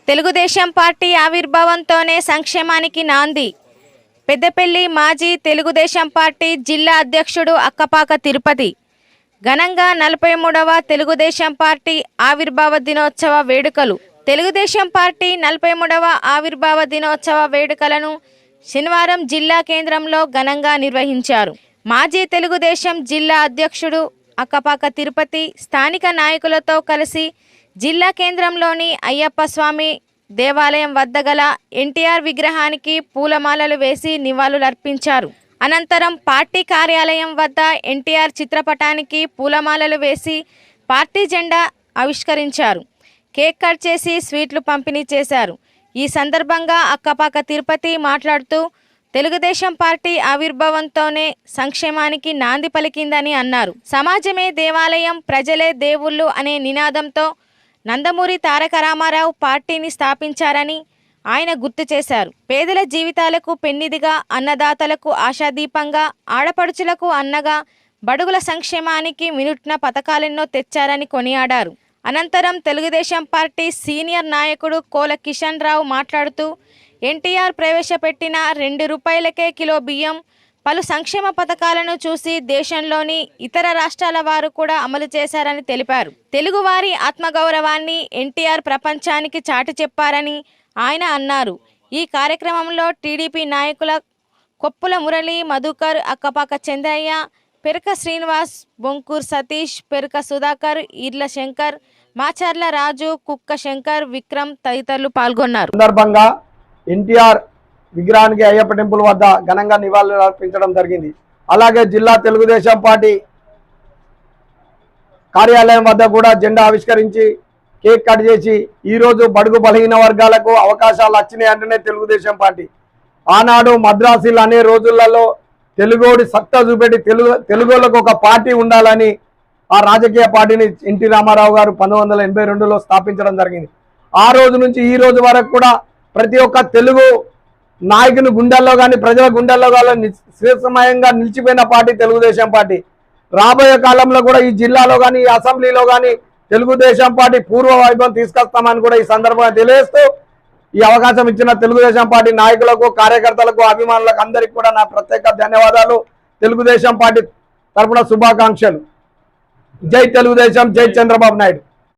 Telugu Desam party ఆవిర్భావంతోనే సంక్షేమానికి నాంది. పెద్దపల్లి మాజీ తెలుగుదేశం పార్టీ జిల్లా అధ్యక్షుడు అక్కపాక తిరుపతి ఘనంగా 43వ తెలుగుదేశం పార్టీ ఆవిర్భావ దినోత్సవ వేడుకలు. తెలుగుదేశం పార్టీ 43వ ఆవిర్భావ దినోత్సవ వేడుకలను శనివారం జిల్లా కేంద్రంలో ఘనంగా నిర్వహించారు. మాజీ తెలుగుదేశం జిల్లా అధ్యక్షుడు అక్కపాక తిరుపతి స్థానిక నాయకులతో కలిసి జిల్లా కేంద్రంలోని అయ్యప్ప స్వామి దేవాలయం వద్ద గల ఎన్టీఆర్ విగ్రహానికి పూలమాలలు వేసి నివాళులర్పించారు. అనంతరం పార్టీ కార్యాలయం వద్ద ఎన్టీఆర్ చిత్రపటానికి పూలమాలలు వేసి పార్టీ జెండా ఆవిష్కరించారు. కేక్ కట్ చేసి స్వీట్లు పంపిణీ చేశారు. ఈ సందర్భంగా అక్కపాక తిరుపతి మాట్లాడుతూ తెలుగుదేశం పార్టీ ఆవిర్భావంతోనే సంక్షేమానికి నాంది పలికిందని అన్నారు. సమాజమే దేవాలయం, ప్రజలే దేవుళ్ళు అనే నినాదంతో నందమూరి తారక రామారావు పార్టీని స్థాపించారని ఆయన గుర్తు చేశారు. పేదల జీవితాలకు పెన్నిదిగా, అన్నదాతలకు ఆశాదీపంగా, ఆడపడుచులకు అన్నగా, బడుగుల సంక్షేమానికి వినూత్న పథకాలెన్నో తెచ్చారని కొనియాడారు. అనంతరం తెలుగుదేశం పార్టీ సీనియర్ నాయకుడు కోల కిషన్ రావు మాట్లాడుతూ ఎన్టీఆర్ ప్రవేశపెట్టిన ₹2 కిలో బియ్యం, పలు సంక్షేమ పథకాలను చూసి దేశంలోని ఇతర రాష్ట్రాల వారు కూడా అమలు చేశారని తెలిపారు. తెలుగువారి ఆత్మగౌరవాన్ని ఎన్టీఆర్ ప్రపంచానికి చాటి చెప్పారని ఆయన అన్నారు. ఈ కార్యక్రమంలో టీడీపీ నాయకుల కొప్పుల మురళి, మధుకర్, అక్కపాక చంద్రయ్య, పెరక శ్రీనివాస్, బొంకూర్ సతీష్, పెరక సుధాకర్, ఈర్ల శంకర్, మాచర్ల రాజు, కుక్క శంకర్, విక్రమ్ తదితరులు పాల్గొన్నారు. సందర్భంగా ఎన్టీఆర్ విగ్రహానికి అయ్యప్ప టెంపుల్ వద్ద ఘనంగా నివాళులు అర్పించడం జరిగింది. అలాగే జిల్లా తెలుగుదేశం పార్టీ కార్యాలయం వద్ద కూడా జెండా ఆవిష్కరించి కేక్ కట్ చేసి ఈరోజు బడుగు బలహీన వర్గాలకు అవకాశాలు వచ్చినాయి అంటేనే తెలుగుదేశం పార్టీ. ఆనాడు మద్రాసీలు అనే రోజులలో తెలుగోడి సత్తా చూపెట్టి తెలుగులకు ఒక పార్టీ ఉండాలని ఆ రాజకీయ పార్టీని ఎన్టీ రామారావు గారు 1982లో స్థాపించడం జరిగింది. ఆ రోజు నుంచి ఈ రోజు వరకు కూడా ప్రతి ఒక్క తెలుగు నాయకుని గుండెల్లో కానీ ప్రజల గుండెల్లో కానీ శ్రేష్టమయంగా నిలిచిపోయిన పార్టీ తెలుగుదేశం పార్టీ. రాబోయే కాలంలో కూడా ఈ జిల్లాలో కానీ ఈ అసెంబ్లీలో కానీ తెలుగుదేశం పార్టీ పూర్వ వైభవం తీసుకొస్తామని కూడా ఈ సందర్భంగా తెలియజేస్తూ ఈ అవకాశం ఇచ్చిన తెలుగుదేశం పార్టీ నాయకులకు, కార్యకర్తలకు, అభిమానులకు అందరికీ కూడా నా ప్రత్యేక ధన్యవాదాలు. తెలుగుదేశం పార్టీ తరఫున శుభాకాంక్షలు. జై తెలుగుదేశం, జై చంద్రబాబు నాయుడు.